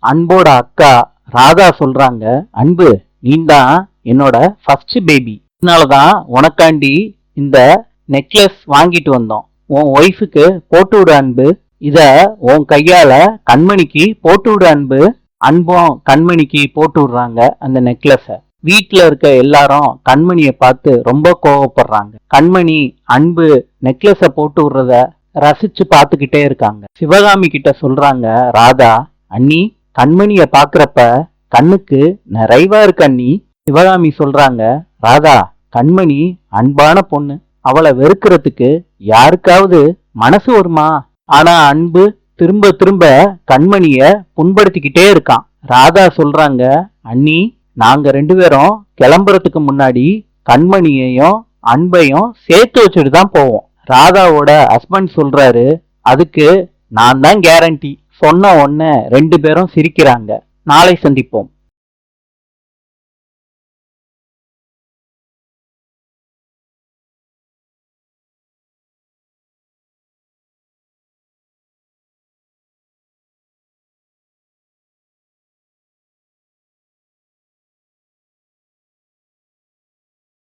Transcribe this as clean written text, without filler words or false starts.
அன்போட அக்கா ராதா சொல்றாங்க, அன்பு நீதான் என்னோட ஃபர்ஸ்ட் பேபி, அதனாலதான் உனக்காண்டி இந்த நெக்லஸ் வாங்கிட்டு வந்தோம். உன் ஒய்ஃபுக்கு போட்டு விடு அன்பு. இத உன் கையால கண்மணிக்கு போட்டு விடு அன்பு. அன்பும் கண்மணிக்கு போட்டு விடுறாங்க அந்த நெக்லஸ. வீட்டுல இருக்க எல்லாரும் கண்மணிய பார்த்து ரொம்ப கோவப்படுறாங்க. கண்மணி அன்பு நெக்லஸ போட்டு விடுறத ரசிச்சு பார்த்துக்கிட்டே இருக்காங்க. சிவகாமி கிட்ட சொல்றாங்க ராதா, அண்ணி கண்மணிய பாக்குறப்ப கண்ணுக்கு நிறைவா இருக்கு அண்ணி. சிவகாமி சொல்றாங்க, ராதா கண்மணி அன்பான பொண்ணு, அவளை வெறுக்கிறதுக்கு யாருக்காவது மனசு வருமா? ஆனா அன்பு திரும்ப திரும்ப கண்மணிய புண்படுத்திக்கிட்டே இருக்கான். ராதா சொல்றாங்க, அண்ணி நாங்க 2 பேரும் கிளம்புறதுக்கு முன்னாடி கண்மணியையும் அன்பையும் சேர்த்து வச்சுட்டு தான் போவோம். ராதாவோட ஹஸ்பண்ட் சொல்றாரு, அதுக்கு நான் தான் கேரண்டி. சொன்ன உடனே 2 பேரும் சிரிக்கிறாங்க. நாளை சந்திப்போம்.